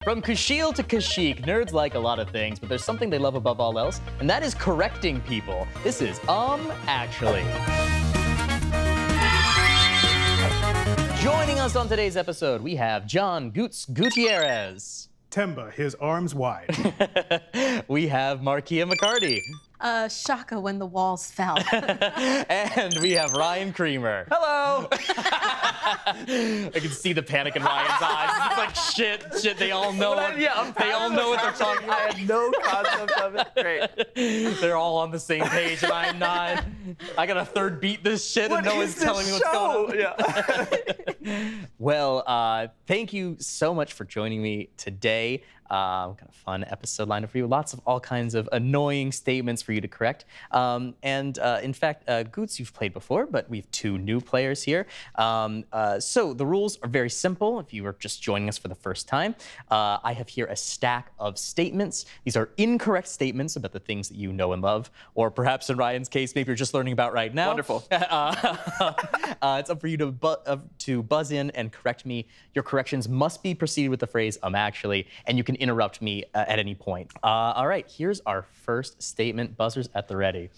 From Kushil to Kashyyyk, nerds like a lot of things, but there's something they love above all else, and that is correcting people. This is, actually. Joining us on today's episode, we have John Gutierrez. Temba, his arms wide. We have Markeia McCarty. Shaka when the walls fell. And we have Ryan Creamer. Hello! I can see the panic in Ryan's eyes. It's like, shit, they all know they all know what they're talking about. I had no concept of it. Great. They're all on the same page, and I'm not. I gotta third beat this shit, and no one's telling me what's going on. Yeah. Well, thank you so much for joining me today. Got a fun episode lined up for you. Lots of all kinds of annoying statements for you to correct. In fact, Goots, you've played before, but we have two new players here. So the rules are very simple if you are just joining us for the first time. I have here a stack of statements. These are incorrect statements about the things that you know and love, or perhaps in Ryan's case, maybe you're just learning about right now. Wonderful. It's up for you to buzz in and correct me. Your corrections must be preceded with the phrase, actually, and you can interrupt me at any point. All right, here's our first statement. Buzzers at the ready.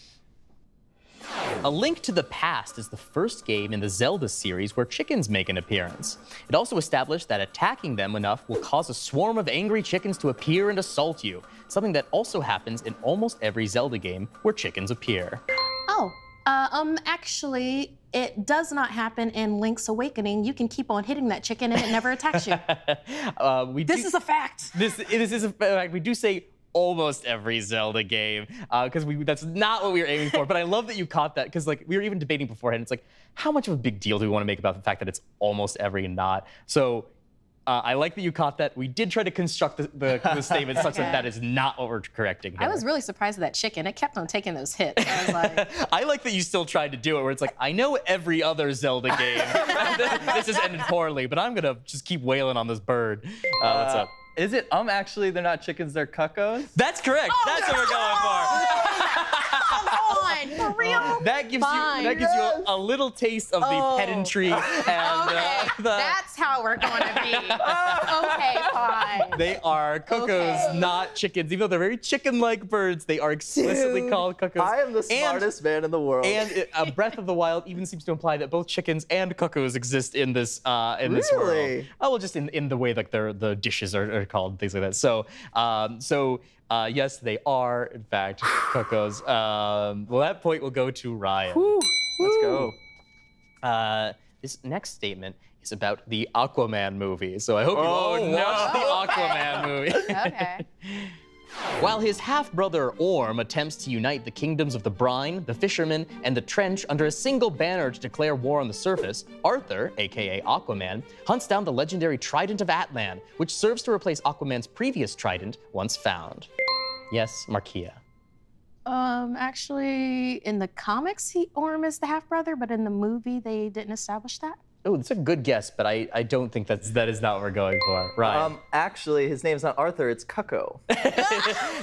A Link to the Past is the first game in the Zelda series where chickens make an appearance. It also established that attacking them enough will cause a swarm of angry chickens to appear and assault you, something that also happens in almost every Zelda game where chickens appear. Oh, actually, it does not happen in Link's Awakening. You can keep on hitting that chicken and it never attacks you. This is a fact. This is a fact. We do say almost every Zelda game, because that's not what we were aiming for. But I love that you caught that, because like we were even debating beforehand. It's like, how much of a big deal do we want to make about the fact that it's almost every and not? So I like that you caught that. We did try to construct the statement such that that is not what we're correcting here. I was really surprised at that chicken. It kept on taking those hits. I was like... I like that you still tried to do it, where it's like, I know every other Zelda game. This has ended poorly, but I'm going to just keep wailing on this bird. What's up? Is it, actually, they're not chickens, they're cuckoos? That's correct. Oh, that's what we're going for. Come on, for real? That gives you a little taste of the pedantry and okay. That's how we're going to be. Okay, fine. They are cuckoos, not chickens. Even though they're very chicken-like birds, they are explicitly called cuckoos. I am the smartest man in the world. And Breath of the Wild even seems to imply that both chickens and cuckoos exist in this this world. Oh, well, just in the way like the dishes are called, things like that. So yes, they are in fact cuckoos. Well, that point will go to Ryan. Woo. Let's go. This next statement is about the Aquaman movie. So I hope you all watched the Aquaman movie. Okay. While his half-brother Orm attempts to unite the kingdoms of the Brine, the Fishermen, and the Trench under a single banner to declare war on the surface, Arthur, aka Aquaman, hunts down the legendary Trident of Atlan, which serves to replace Aquaman's previous trident once found. Yes, Markeia. Actually, in the comics, Orm is the half-brother, but in the movie, they didn't establish that. Oh, that's a good guess, but I don't think that is not what we're going for. Right. Actually, his name's not Arthur, it's Cucko.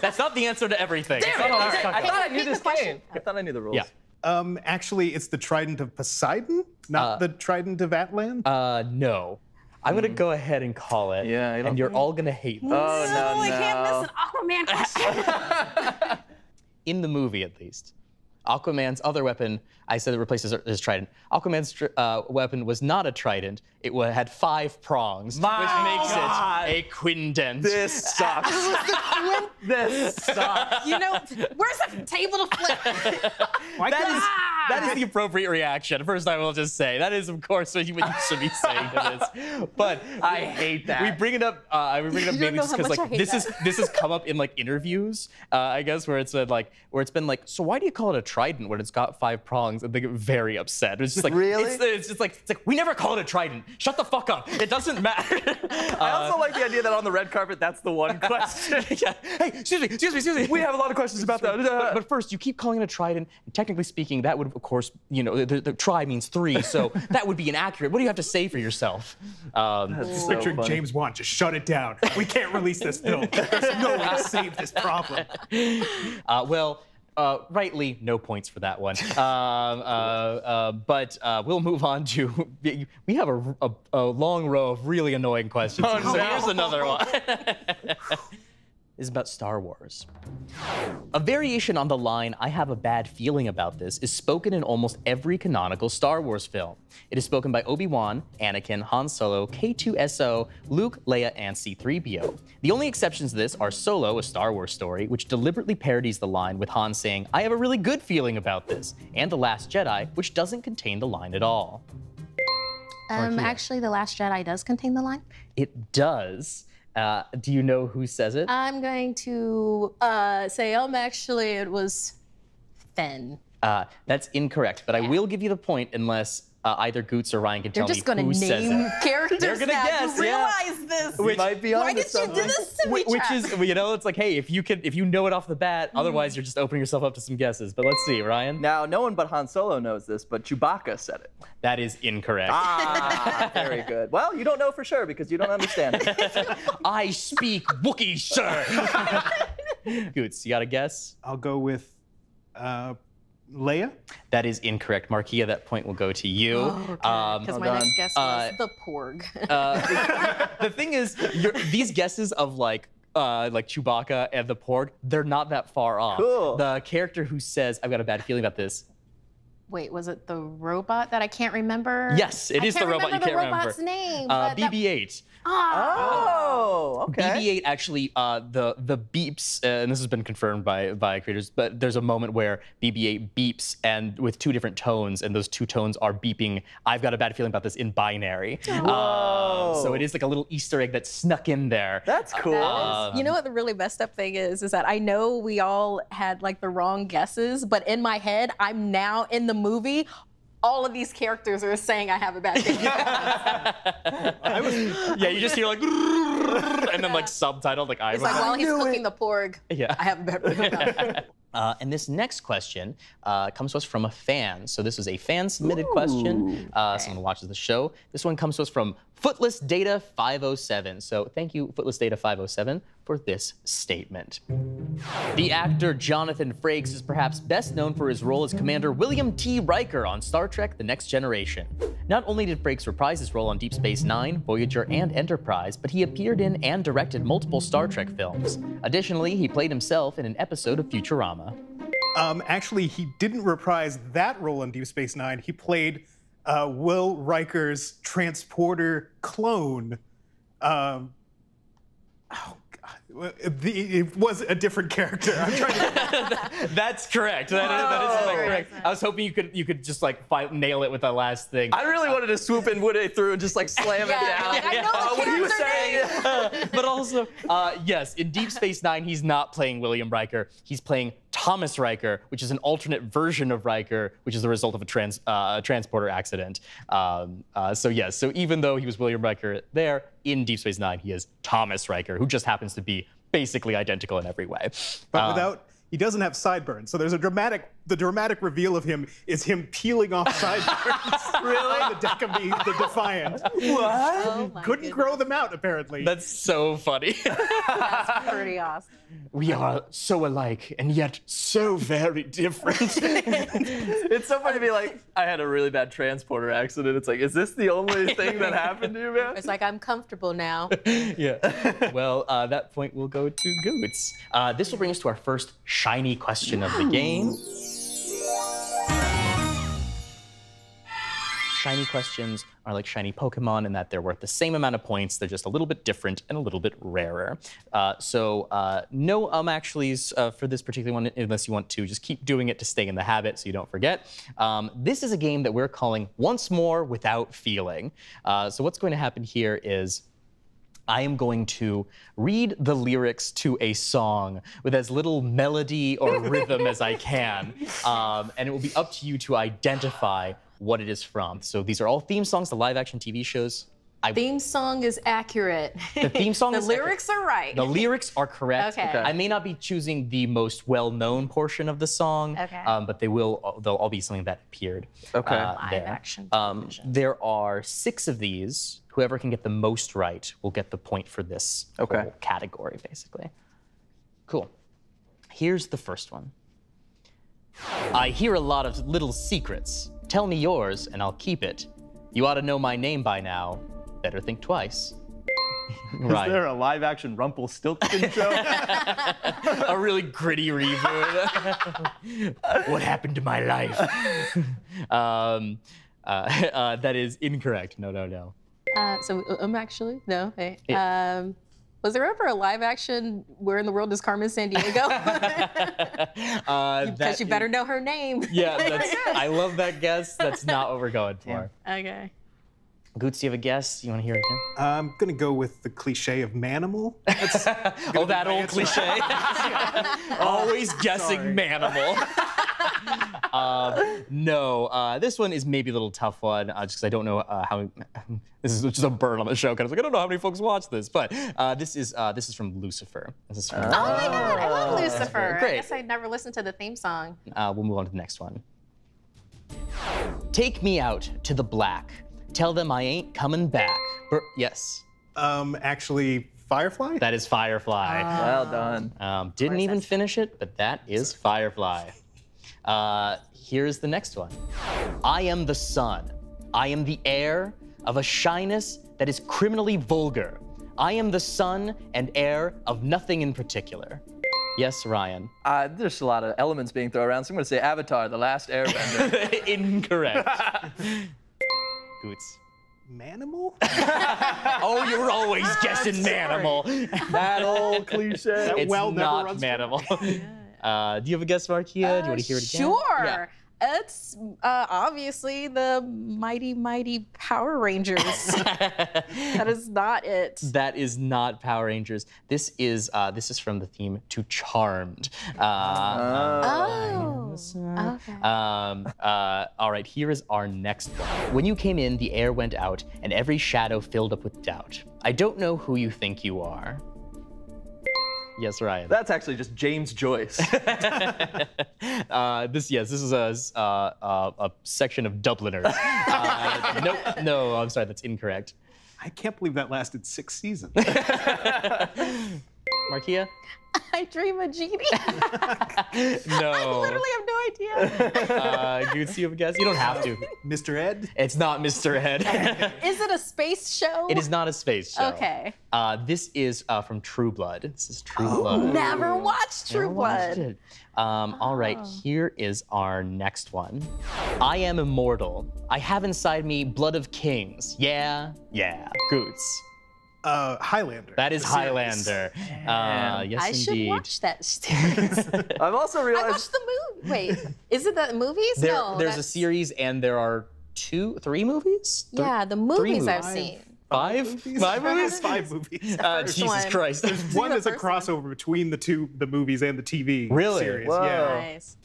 That's not the answer to everything. Damn it! I thought I knew this game. I thought I knew the rules. Yeah. Actually, it's the Trident of Poseidon, not the Trident of Atlan. No. I'm gonna go ahead and call it. Yeah. And you're all gonna hate this. Oh, no. I can't miss an Aquaman question. In the movie, at least. Aquaman's other weapon, I said it replaces his trident. Aquaman's weapon was not a trident. It had 5 prongs, which makes it a quindent. This sucks. This sucks. You know, where's the table to flip? That is the appropriate reaction. First, I will just say that is, of course, what you should be saying to this. But I hate that. We bring it up. Maybe just because like this has come up in like interviews, I guess, where it's been like, so why do you call it a trident when it's got 5 prongs? And they get very upset. It's just like really? It's just like we never call it a trident. Shut the fuck up. It doesn't matter. I also like the idea that on the red carpet, that's the one question. Yeah. Hey, excuse me. We have a lot of questions about that. But first, you keep calling it a trident, and technically speaking, that would, of course, you know, the tri means 3, so that would be inaccurate. What do you have to say for yourself? That's so Richard funny. James Wan, just shut it down. We can't release this film. There's no way to save this problem. Well, Rightly, no points for that one. But we'll move on to, we have a long row of really annoying questions. Oh, So no. here's another one. This is about Star Wars. A variation on the line, "I have a bad feeling about this," is spoken in almost every canonical Star Wars film. It is spoken by Obi-Wan, Anakin, Han Solo, K2SO, Luke, Leia, and C-3PO. The only exceptions to this are Solo, A Star Wars Story, which deliberately parodies the line with Han saying, "I have a really good feeling about this," and The Last Jedi, which doesn't contain the line at all. Actually, The Last Jedi does contain the line. It does. Do you know who says it? I'm going to say, actually, it was Fenn. That's incorrect, but I will give you the point unless either Goots or Ryan can tell me who says it. They're just gonna name characters. They're gonna now. guess, You yeah. realize this? Which might be Why onto did you do something. this to me, Which Travis? is, you know, it's like, hey, if you know it off the bat, otherwise you're just opening yourself up to some guesses. But let's see, Ryan. Now, no one but Han Solo knows this, but Chewbacca said it. That is incorrect. Ah, very good. Well, you don't know for sure because you don't understand it. I speak Wookiee, sir. Goots, you got a guess? I'll go with Leia. That is incorrect. Markeia, that point will go to you. Because my next guess was the Porg. The thing is, these guesses of like Chewbacca and the Porg, they're not that far off. Cool. The character who says, "I've got a bad feeling about this." Wait, was it the robot that I can't remember? Yes, it is the robot you can't remember. I can't remember the robot's name. but that- BB-8. Oh, okay. BB-8 actually, the beeps, and this has been confirmed by creators, but there's a moment where BB-8 beeps and with two different tones, and those two tones are beeping, "I've got a bad feeling about this," in binary. Whoa. So it is like a little Easter egg that's snuck in there. That's cool. You know what the really messed up thing is that I know we all had like the wrong guesses, but in my head, I'm now in the movie. All of these characters are saying I have a bad feeling. Yeah, you just hear like, and then like subtitled, like, It's like while he's cooking the Porg, Yeah. I have a bad feeling about it. And this next question comes to us from a fan. So this is a fan-submitted question. Someone who watches the show. This one comes to us from Footless Data 507. So thank you, Footless Data 507, for this statement. The actor Jonathan Frakes is perhaps best known for his role as Commander William T. Riker on Star Trek: The Next Generation. Not only did Frakes reprise his role on Deep Space Nine, Voyager, and Enterprise, but he appeared in and directed multiple Star Trek films. Additionally, he played himself in an episode of Futurama. Actually, he didn't reprise that role in Deep Space Nine. He played Will Riker's transporter clone. Oh, God. It was a different character. I'm trying to... That's correct. That is correct. I was hoping you could just like nail it with the last thing. I really wanted to swoop in Woody through and just like slam it down. Like, I know the What he was character saying. But also, yes, in Deep Space Nine, he's not playing William Riker. He's playing Thomas Riker, which is an alternate version of Riker, which is the result of a transporter accident. So yes, so even though he was William Riker there, in Deep Space Nine, he is Thomas Riker, who just happens to be basically identical in every way. But he doesn't have sideburns. So there's the dramatic reveal of him is him peeling off sideburns really? On the deck of the Defiant. What? Oh my Couldn't goodness. grow them out, apparently. That's so funny. That's pretty awesome. We are so alike and yet so very different. It's so funny to be like, I had a really bad transporter accident. It's like, is this the only thing that happened to you, man? It's like, I'm comfortable now. Yeah. Well, that point will go to Goots. This will bring us to our first shiny question of the game. Shiny questions are like shiny Pokemon in that they're worth the same amount of points. They're just a little bit different and a little bit rarer. So no actuallys for this particular one unless you want to just keep doing it to stay in the habit so you don't forget. This is a game that we're calling Once More Without Feeling. So what's going to happen here is I am going to read the lyrics to a song with as little melody or rhythm as I can. And it will be up to you to identify what it is from. So these are all theme songs to live action TV shows. Theme song is accurate. The theme song is lyrics are right. The lyrics are correct. Okay. I may not be choosing the most well-known portion of the song, but they'll all be something that appeared Live there. action There are 6 of these. Whoever can get the most right will get the point for this whole category, basically. Cool. Here's the first one. I hear a lot of little secrets. Tell me yours, and I'll keep it. You ought to know my name by now. Better think twice. Is there a live-action Rumpelstiltskin show? A really gritty reboot. What happened to my life? That is incorrect. No. So actually, no. Hey. Was there ever a live action Where in the World is Carmen Sandiego? Because you better know her name. Yeah, I love that guess. That's not what we're going for. Yeah. Okay. Goots, do you have a guess? You want to hear it again? I'm gonna go with the cliche of Manimal. Oh, that old cliche. Always guessing Manimal. No, this one is maybe a little tough one, just because I don't know how. This is just a burn on the show. Kind of like I don't know how many folks watch this, but this is from Lucifer. This is from, Oh my God, I love Lucifer. Great. I guess I never listened to the theme song. We'll move on to the next one. Take me out to the black. Tell them I ain't coming back. Yes. Actually, Firefly? That is Firefly. Well done. Didn't even finish it, but that is Firefly. Here's the next one. I am the sun. I am the heir of a shyness that is criminally vulgar. I am the son and heir of nothing in particular. Yes, Ryan. There's a lot of elements being thrown around, so I'm going to say Avatar, The Last Airbender. Incorrect. Goots. Manimal? Oh, you're always guessing Manimal. That old cliche. It's well never not runs Manimal. Do you have a guess, Markeia? Do you want to hear it again? Sure. Yeah. It's obviously the mighty Power Rangers. That is not it. That is not Power Rangers. This is from the theme to Charmed. Okay. All right, here is our next one. When you came in, the air went out, and every shadow filled up with doubt. I don't know who you think you are. Yes, Ryan. That's actually just James Joyce. This is a section of Dubliners. Nope, no, I'm sorry, that's incorrect. I can't believe that lasted 6 seasons. Markeia? I Dream of Genie. No. I literally have no idea. Goots, you have a guess? You don't have to. Mr. Ed? It's not Mr. Ed. Is it a space show? It is not a space show. Okay. This is from True Blood. This is True Blood. Never watched True Never watched Blood. it. All right, here is our next one. I am immortal. I have inside me blood of kings. Yeah. Goots. Highlander. That is the series. Highlander. Yes, I indeed. should watch that series. I've also I realized. watched the movie. Wait, is it the movies? No. There's a series, and there are 3 movies? Yeah, the movies I've movies. seen. 5 movies? 5 movies? 5 movies. Jesus one. Christ. One is a first one. crossover between the movies and the TV Really? series. Whoa. Yeah. Nice.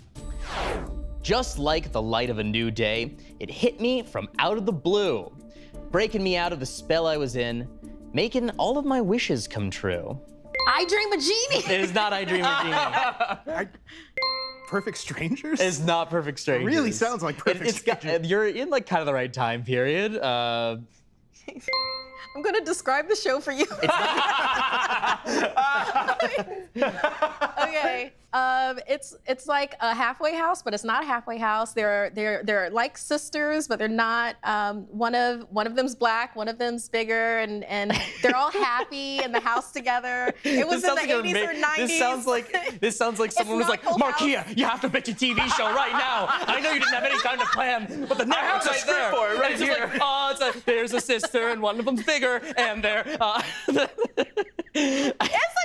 Just like the light of a new day, it hit me from out of the blue, breaking me out of the spell I was in, making all of my wishes come true. I Dream of Genie. It is not I Dream of Genie. Perfect Strangers? It's not Perfect Strangers. really sounds like Perfect Strangers. You're in like kind of the right time period. I'm gonna describe the show for you. Okay. It's like a halfway house, but it's not a halfway house. They're like sisters, but they're not. One of them's black, one of them's bigger, and they're all happy in the house together. It was in the 80s or 90s. This sounds like someone was not like, Full House. Markeia, you have to pick a TV show right now. I know you didn't have any kind of plan, but the network's a right script there. for it right And it's just like, oh, there's a sister, and one of them's bigger, and they're. It's a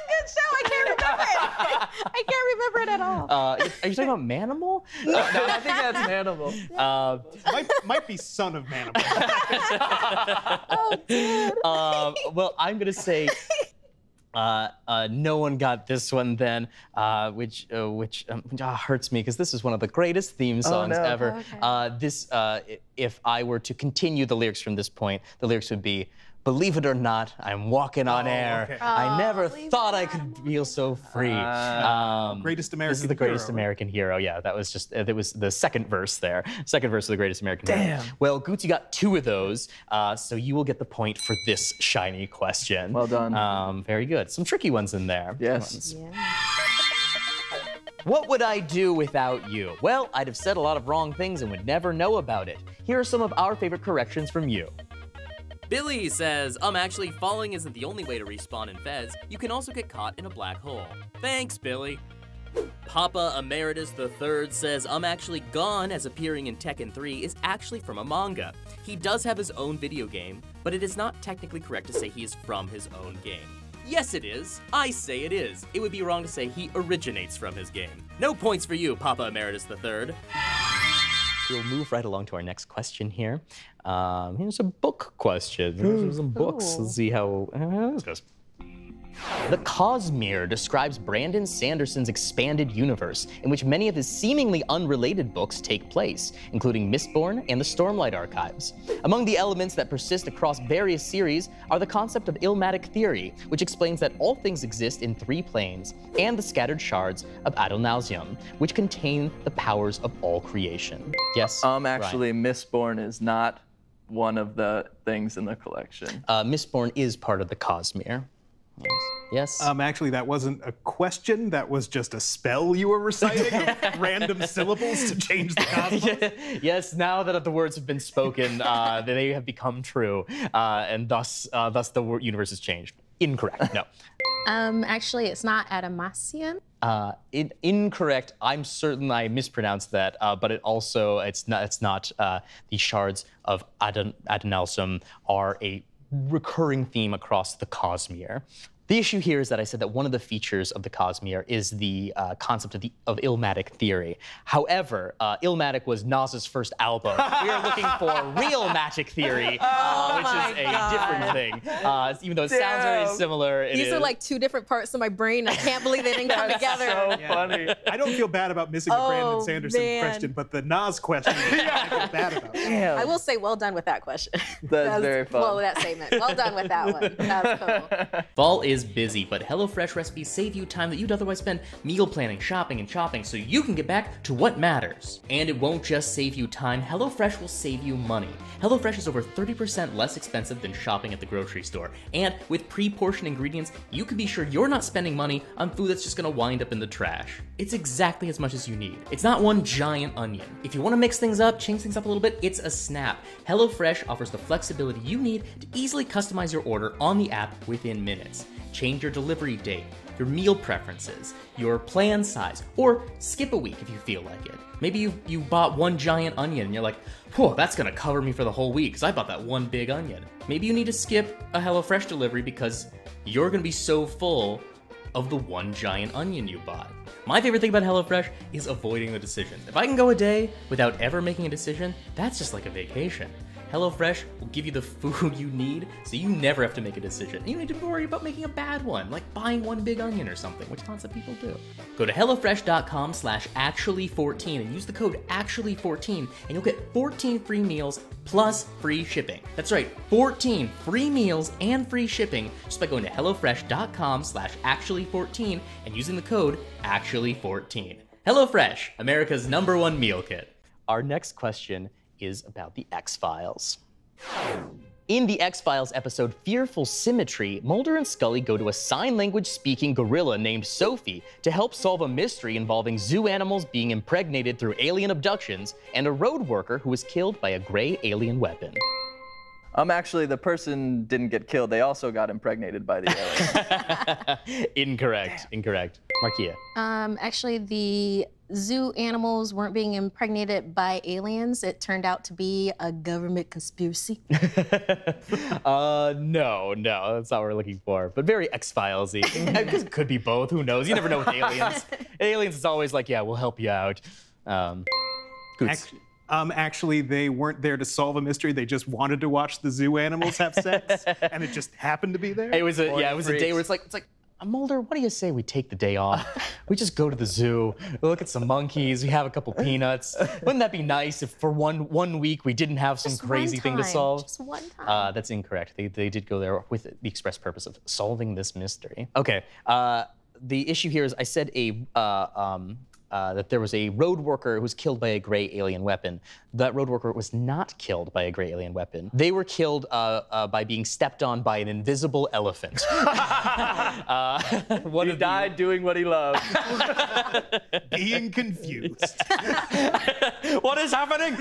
good show. I can't remember it. I can't remember it at all. Are you talking about Manimal? No, I think that's an animal. might be Son of Manimal. Oh, dude. Well, I'm gonna say no one got this one then, which hurts me because this is one of the greatest theme songs no. ever. Okay. If I were to continue the lyrics from this point, the lyrics would be, "Believe it or not, I'm walking on air. okay. I never believe thought it I or could feel so free." Greatest American This is the greatest hero. American hero. Yeah, that was just it was the second verse there. Second verse of the greatest American hero. Damn. Well, Goots, you got 2 of those, so you will get the point for this shiny question. Well done. Very good. Some tricky ones in there. Yes. Yeah. What would I do without you? Well, I'd have said a lot of wrong things and would never know about it. Here are some of our favorite corrections from you. Billy says, actually, falling isn't the only way to respawn in Fez. You can also get caught in a black hole. Thanks, Billy. Papa Emeritus III says, actually, Gone, as appearing in Tekken 3, is actually from a manga. He does have his own video game, but it is not technically correct to say he is from his own game. Yes, it is. I say it is. It would be wrong to say he originates from his game. No points for you, Papa Emeritus III. We'll move right along to our next question here. Here's a book question. Here's some books. Let's see how this goes. The Cosmere describes Brandon Sanderson's expanded universe, in which many of his seemingly unrelated books take place, including Mistborn and the Stormlight Archives. Among the elements that persist across various series are the concept of Ilmatic theory, which explains that all things exist in 3 planes, and the scattered shards of Adonalsium, which contain the powers of all creation. Yes? Actually, Mistborn is not one of the things in the collection. Mistborn is part of the Cosmere. Yes. Actually, that wasn't a question. That was just a spell you were reciting of random syllables to change the cosmos. Yes, now that the words have been spoken, they have become true, and thus the universe has changed. Incorrect. No. Actually, it's not Adamantium. Incorrect. I'm certain I mispronounced that, but it's not. The shards of Adonalsium are a recurring theme across the Cosmere. The issue here is that I said that one of the features of the Cosmere is the concept of Ilmatic theory. However, Ilmatic was Nas's first album. We are looking for real magic theory, which is a different thing. Even though it sounds very similar, These are like 2 different parts of my brain. I can't believe they didn't come together. So funny. I don't feel bad about missing the Brandon Sanderson question, but the Nas question, I feel bad about. Damn. I will say well done with that question. That's very fun. Well, that statement. Well done with that one. That's cool. Fall is busy, but HelloFresh recipes save you time that you'd otherwise spend meal planning, shopping, and shopping so you can get back to what matters. And it won't just save you time, HelloFresh will save you money. HelloFresh is over 30% less expensive than shopping at the grocery store. And with pre-portioned ingredients, you can be sure you're not spending money on food that's just gonna wind up in the trash. It's exactly as much as you need. It's not one giant onion. If you wanna mix things up, change things up a little bit, it's a snap. HelloFresh offers the flexibility you need to easily customize your order on the app within minutes. Change your delivery date, your meal preferences, your plan size, or skip a week if you feel like it. Maybe you bought one giant onion and you're like, whoa, that's gonna cover me for the whole week because I bought that one big onion. Maybe you need to skip a HelloFresh delivery because you're gonna be so full of the one giant onion you bought. My favorite thing about HelloFresh is avoiding the decisions. If I can go a day without ever making a decision, that's just like a vacation. HelloFresh will give you the food you need, so you never have to make a decision. You don't need to worry about making a bad one, like buying one big onion or something, which lots of people do. Go to HelloFresh.com/actually14 and use the code actually14, and you'll get 14 free meals plus free shipping. That's right, 14 free meals and free shipping just by going to HelloFresh.com/actually14 and using the code actually14. HelloFresh, America's #1 meal kit. Our next question is about the X-Files. In the X-Files episode Fearful Symmetry, Mulder and Scully go to a sign language speaking gorilla named Sophie to help solve a mystery involving zoo animals being impregnated through alien abductions and a road worker who was killed by a gray alien weapon. Actually, the person didn't get killed. They also got impregnated by the alien. Incorrect. Markeia. Actually, the zoo animals weren't being impregnated by aliens. It turned out to be a government conspiracy. No, that's not what we're looking for. But very X-Files-y. It could be both. Who knows? You never know with aliens. Aliens, it's always like, yeah, we'll help you out. Goots. Actually, they weren't there to solve a mystery. They just wanted to watch the zoo animals have sex, and it just happened to be there. It was a day where it's like, Mulder, what do you say we take the day off? We just go to the zoo, we look at some monkeys, we have a couple peanuts. Wouldn't that be nice if for one week we didn't have some crazy thing to solve? Just one time. That's incorrect. They did go there with the express purpose of solving this mystery. Okay. The issue here is I said a that there was a road worker who was killed by a gray alien weapon. That road worker was not killed by a gray alien weapon. They were killed by being stepped on by an invisible elephant. He died doing what he loved. Being confused. What is happening?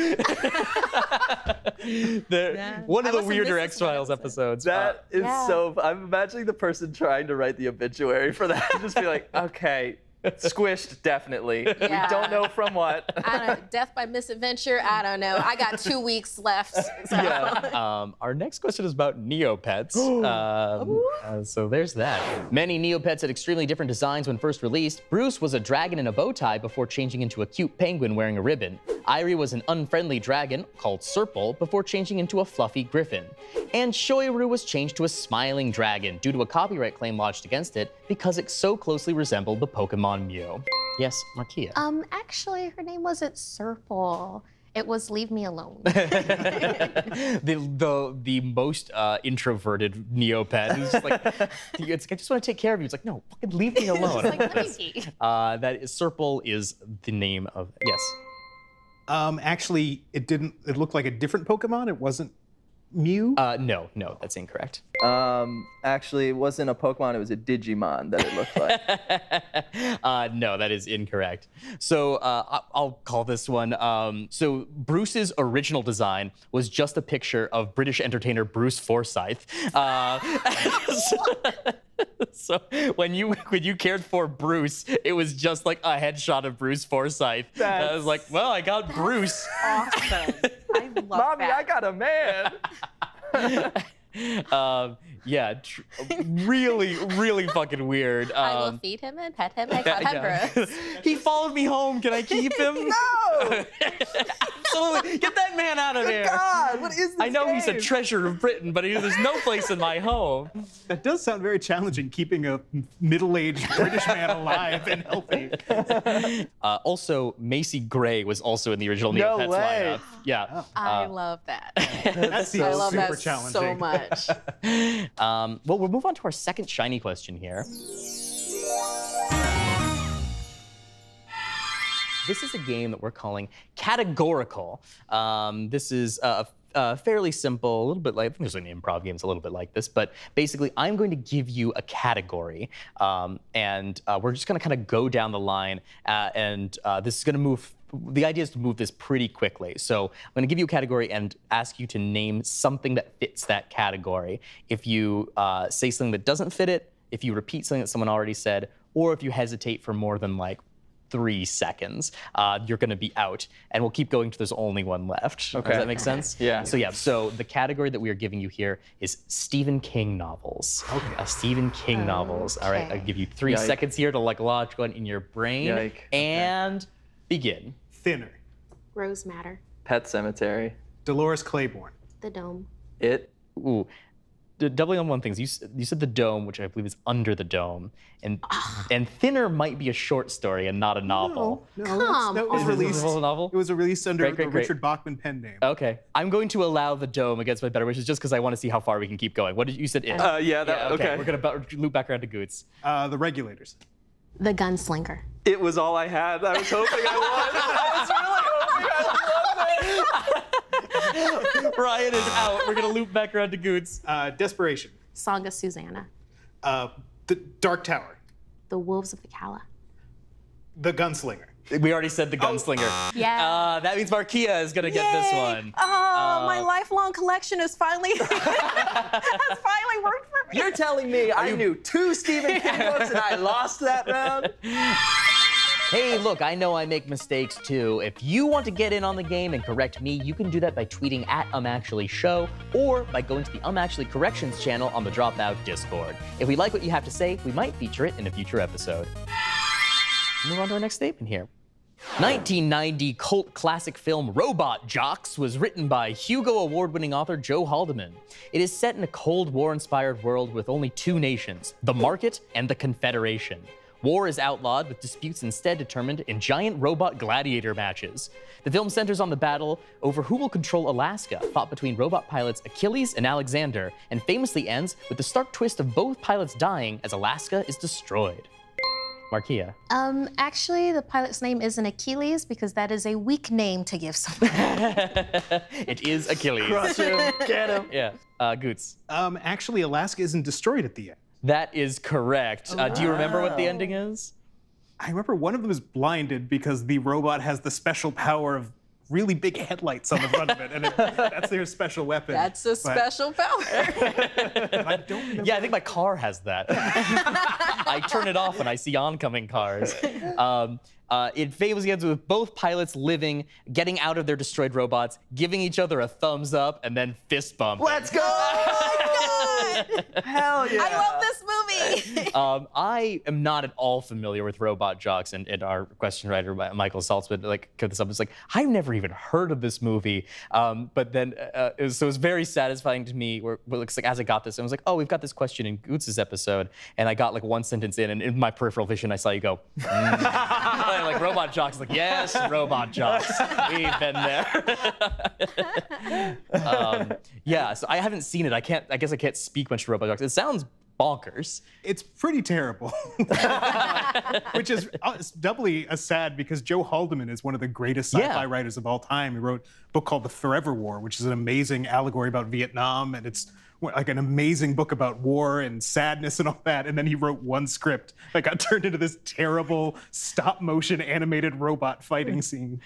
One of the weirder X-Files episodes. That is so. I'm imagining the person trying to write the obituary for that. Just be like, okay, squished, definitely. Yeah. We don't know from what. I don't know, death by misadventure. I don't know. I got 2 weeks left. So. Our next question is about Neopets. So there's that. Many Neopets had extremely different designs when first released. Bruce was a dragon in a bow tie before changing into a cute penguin wearing a ribbon. Irie was an unfriendly dragon called Serpal before changing into a fluffy griffin. And Shoiru was changed to a smiling dragon due to a copyright claim lodged against it because it so closely resembled the Pokemon Mew. Yes, Markeia. Actually, her name wasn't Serpal. It was Leave Me Alone. the most introverted Neopet who's just like, it's, I just want to take care of you. It's like, no, fucking leave me alone. It's like, let me be. That is, Serpal is the name of, yes. Actually, it looked like a different Pokemon. It wasn't Mew? No, that's incorrect. Actually, it wasn't a Pokemon, it was a Digimon that it looked like. No, that is incorrect. So I'll call this one. So Bruce's original design was just a picture of British entertainer Bruce Forsyth. So when you cared for Bruce, it was just like a headshot of Bruce Forsyth. I was like, well, I got Bruce. Awesome. I love Mommy, that. I got a man. Yeah, really, really fucking weird. I will feed him and pet him. I got Bruce. He followed me home. Can I keep him? No! Absolutely. Get that man out of there. God, what is this I know he's a game? treasure of Britain, but there's no place in my home. That does sound very challenging, keeping a middle-aged British man alive and healthy. Also, Macy Gray was also in the original No Neopets way. lineup. Yeah. I love that. That seems I love super that challenging. so much. Well, we'll move on to our second shiny question here. This is a game that we're calling Categorical. This is fairly simple, a little bit like, I think there's an improv game that's a little bit like this, but basically I'm going to give you a category, and we're just gonna kind of go down the line, and this is gonna move, the idea is to move this pretty quickly. So I'm gonna give you a category and ask you to name something that fits that category. If you say something that doesn't fit it, if you repeat something that someone already said, or if you hesitate for more than like 3 seconds, you're gonna be out, and we'll keep going till there's only one left. Okay. Does that make sense? Yeah. So the category that we are giving you here is Stephen King novels. Okay. Stephen King novels. All right, I'll give you 3 Yike. seconds here to like lodge one in your brain. Yike. And begin. Thinner. Rose Matter. Pet Cemetery. Dolores Claiborne. The Dome. It. Ooh. Doubling on one thing, you said the dome, which I believe is under the dome, and Thinner might be a short story and not a novel. No, that was Is released. this a novel? It was released under Great, the great, great. Richard Bachman pen name. Okay, I'm going to allow the dome against my better wishes just because I want to see how far we can keep going. What did you said? It. Yeah, that, okay. We're gonna loop back around to Goots. The Regulators. The Gunslinger. It was all I had. I was hoping I won. I was really hoping I won. Ryan is out. We're gonna loop back around to Goots. Desperation. Song of Susanna. The Dark Tower. The Wolves of the Calla. The Gunslinger. We already said the Gunslinger. Yeah. That means Markeia is gonna get this one. Oh, my lifelong collection has finally has finally worked for me. You're telling me I knew 2 Stephen King books and I lost that round? Hey, look, I know I make mistakes too. If you want to get in on the game and correct me, you can do that by tweeting at @UmActuallyShow or by going to the Actually Corrections channel on the Dropout Discord. If we like what you have to say, we might feature it in a future episode. Move on to our next statement here. 1990 cult classic film Robot Jocks was written by Hugo Award-winning author Joe Haldeman. It is set in a Cold War-inspired world with only 2 nations, the Market and the Confederation. War is outlawed, with disputes instead determined in giant robot gladiator matches. The film centers on the battle over who will control Alaska, fought between robot pilots Achilles and Alexander, and famously ends with the stark twist of both pilots dying as Alaska is destroyed. Markeia. Actually, the pilot's name isn't Achilles because that is a weak name to give someone. It is Achilles. Crush him, get him. Yeah. Goots. Actually, Alaska isn't destroyed at the end. That is correct. Do you remember what the ending is? I remember one of them is blinded because the robot has the special power of really big headlights on the front of it, and that's their special weapon. That's a special power. I don't remember. Yeah, I think my car has that. I turn it off when I see oncoming cars. It famously ends with both pilots living, getting out of their destroyed robots, giving each other a thumbs up, and then fist bumping. Let's go! Hell yeah! I love this movie. I am not at all familiar with Robot Jocks, and our question writer Michael Saltzman put this up. It's like I've never even heard of this movie, but then it was very satisfying to me. Where it looks like as I got this, I was like, oh, we've got this question in Goots' episode, and I got like one sentence in, and in my peripheral vision, I saw you go, like Robot Jocks. Like yes, Robot Jocks, we've been there. Yeah, so I haven't seen it. I guess I can't speak much to Robot Jocks. It sounds bonkers. It's pretty terrible, which is doubly sad because Joe Haldeman is one of the greatest sci-fi writers of all time. He wrote a book called The Forever War, which is an amazing allegory about Vietnam, and it's like an amazing book about war and sadness and all that. And then he wrote one script that got turned into this terrible stop-motion animated robot fighting scene.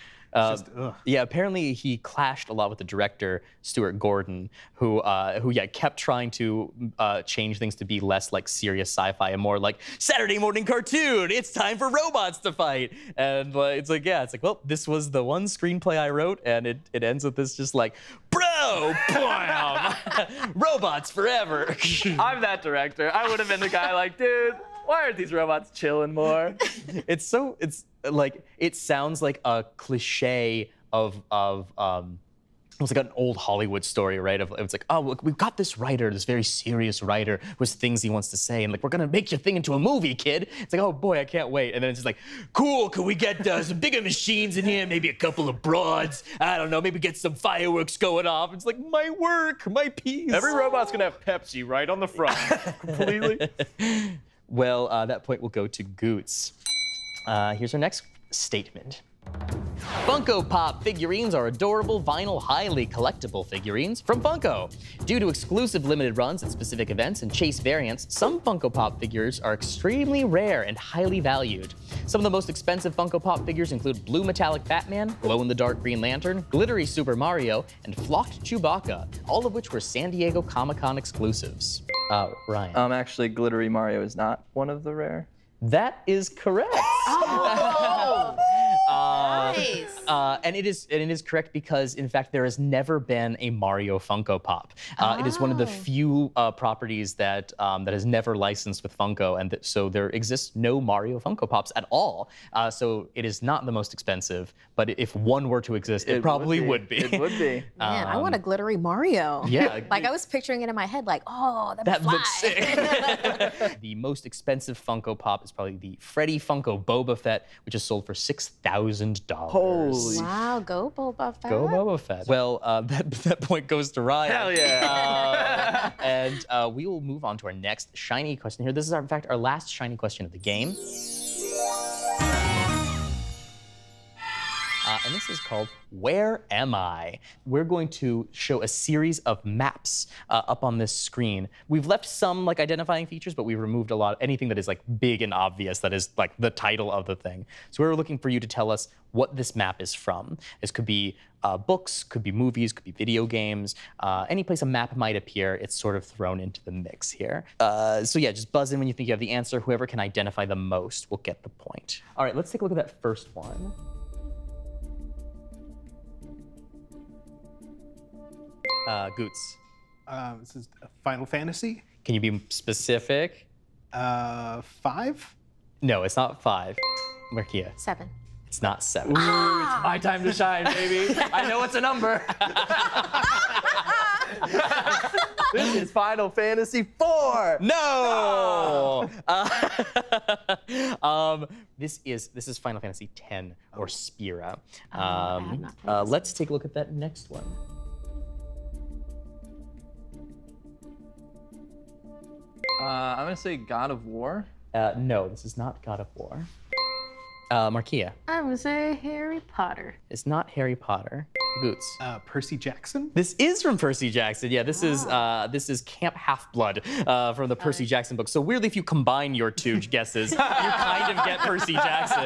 Yeah, apparently he clashed a lot with the director Stuart Gordon, who kept trying to change things to be less like serious sci-fi and more like Saturday morning cartoon. It's time for robots to fight, and it's like well, this was the one screenplay I wrote, and it ends with this just like, bro, blam, robots forever. I'm that director. I would have been the guy like, dude, why aren't these robots chilling more? It sounds like a cliche of it's like an old Hollywood story, right? It's like, oh, look, we've got this writer, this very serious writer with things he wants to say, and like, we're gonna make your thing into a movie, kid. It's like, oh boy, I can't wait. And then it's just like, cool, can we get some bigger machines in here? Maybe a couple of broads. I don't know, maybe get some fireworks going off. It's like, my work, my piece. Every robot's gonna have Pepsi right on the front, completely. Well, that point will go to Goots. Here's our next statement. Funko Pop figurines are adorable, vinyl, highly collectible figurines from Funko. Due to exclusive limited runs at specific events and chase variants, some Funko Pop figures are extremely rare and highly valued. Some of the most expensive Funko Pop figures include blue metallic Batman, glow-in-the-dark Green Lantern, glittery Super Mario, and flocked Chewbacca, all of which were San Diego Comic-Con exclusives. Ryan. Actually, glittery Mario is not one of the rare. That is correct. Oh. Nice. And it is correct because, in fact, there has never been a Mario Funko Pop. It is one of the few properties that has never licensed with Funko, and so there exists no Mario Funko Pops at all. So it is not the most expensive, but if one were to exist, it probably would be. It would be. Man, I want a glittery Mario. Yeah. Like I was picturing it in my head, like, oh, that looks sick. The most expensive Funko Pop is probably the Freddy Funko Boba Fett, which is sold for $6,000. Holy. Wow, go Boba Fett. Go Boba Fett. Well, that point goes to Ryan. Hell yeah. And we will move on to our next shiny question here. This is, in fact, our last shiny question of the game. And this is called Where Am I? We're going to show a series of maps up on this screen. We've left some like identifying features, but we've removed a lot, anything that is like big and obvious, that is like the title of the thing. So we're looking for you to tell us what this map is from. This could be books, could be movies, could be video games. Any place a map might appear, it's sort of thrown into the mix here. So yeah, just buzz in when you think you have the answer. Whoever can identify the most will get the point. All right, let's take a look at that first one. Goots. This is Final Fantasy. Can you be specific? 5? No, it's not 5. Markeia. 7. It's not 7. Ooh, it's my time to shine, baby. I know it's a number. This is Final Fantasy 4. No. This is Final Fantasy 10 or Spira. Let's take a look at that next one. I'm gonna say God of War. No, this is not God of War. Markeia. I'm gonna say Harry Potter. It's not Harry Potter. Boots. Percy Jackson? This is from Percy Jackson. Yeah, this is Camp Half-Blood from the Percy Jackson book. So weirdly, if you combine your two guesses, you kind of get Percy Jackson,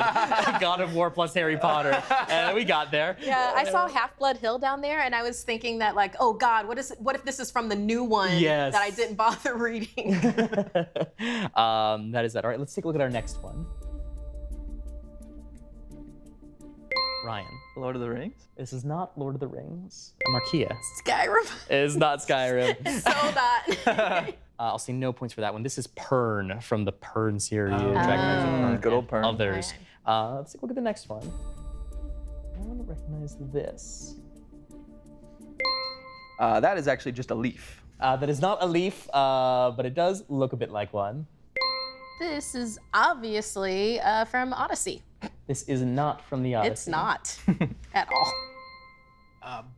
God of War plus Harry Potter, and we got there. Yeah, I saw Half-Blood Hill down there, and I was thinking that like, oh God, what if this is from the new one Yes. that I didn't bother reading? That is that. All right, let's take a look at our next one. Ryan. Lord of the Rings? This is not Lord of the Rings. Markeia. Skyrim. It is not Skyrim. So not. I'll say no points for that one. This is Pern from the Pern series. Dragon Age Pern Good old and Pern. Others. Let's take a look at the next one. I want to recognize this. That is actually just a leaf. That is not a leaf, but it does look a bit like one. This is obviously from Odyssey. This is not from the Odyssey. It's not at all.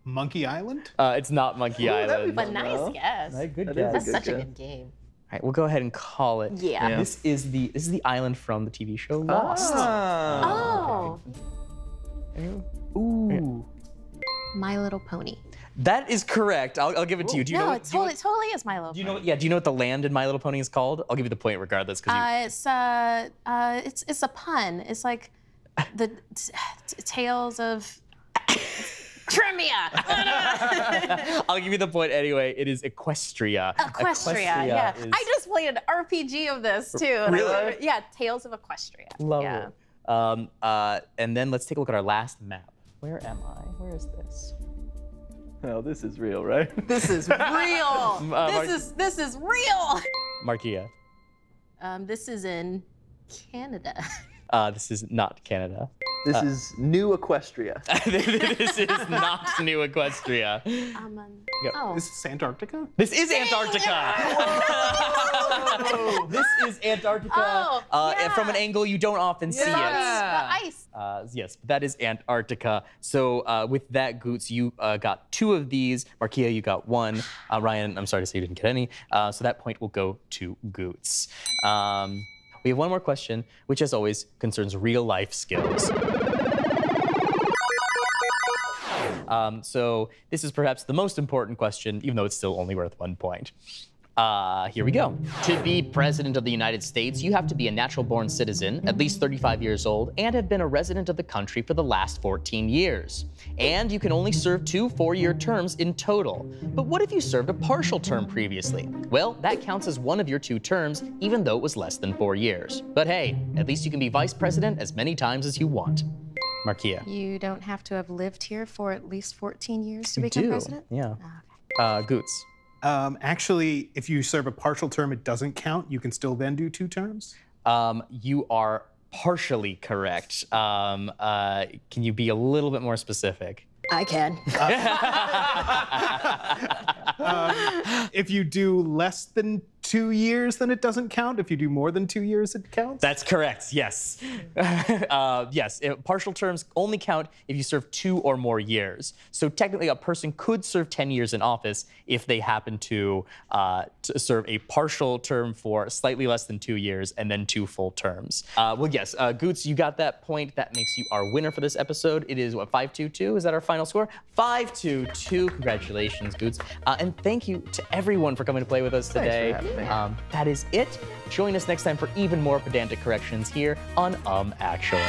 Monkey Island? It's not Monkey Island. But nice guess. Good That guess. is That's good such a guess. good game. All right, we'll go ahead and call it. Yeah. Yeah. This is the island from the TV show Lost. Oh. Ooh. My Little Pony. That is correct. I'll give it to you. Do you know? No, what- it do you know what- totally is My Little Do you know? Pony. Yeah. Do you know what the land in My Little Pony is called? I'll give you the point regardless, because It's a pun. It's like the tales of trivia. I'll give you the point anyway. It is Equestria. Equestria. Yeah. is- I just played an RPG of this too. and I Really? love it. Yeah, Tales of Equestria. Love yeah. it. And then let's take a look at our last map. Where am I? Where is this? Oh, this is real, right? This is real. Mark- This is real. Markeia. This is in Canada. This is not Canada. This is New Equestria. This is not New Equestria. Oh. This is Antarctica? This is Antarctica. This is Antarctica. Oh, And from an angle you don't often see it. The ice. Yes, that is Antarctica. So with that, Goots, you got 2 of these. Markeia, you got 1. Ryan, I'm sorry to say you didn't get any. So that point will go to Goots. We have one more question, which as always concerns real life skills. So this is perhaps the most important question, even though it's still only worth 1 point. Here we go. To be president of the United States, you have to be a natural-born citizen, at least 35 years old, and have been a resident of the country for the last 14 years. And you can only serve 2 4-year terms in total. But what if you served a partial term previously? Well, that counts as one of your 2 terms, even though it was less than 4 years. But hey, at least you can be vice president as many times as you want. Markeia. You don't have to have lived here for at least 14 years to become president? Yeah. Goots. Actually, if you serve a partial term, it doesn't count. You can still then do 2 terms. You are partially correct. Can you be a little bit more specific? I can. If you do less than 2 years, then it doesn't count. If you do more than 2 years, it counts. That's correct, yes. Yes, partial terms only count if you serve 2 or more years. So technically a person could serve 10 years in office if they happen to serve a partial term for slightly less than 2 years and then 2 full terms. Well, yes, Goots, you got that point. That makes you our winner for this episode. It is, what, 5-2-2? Is that our final score? 5-2-2. Congratulations, Goots. And thank you to everyone for coming to play with us today. Thanks for having me. That is it. Join us next time for even more pedantic corrections here on Actually.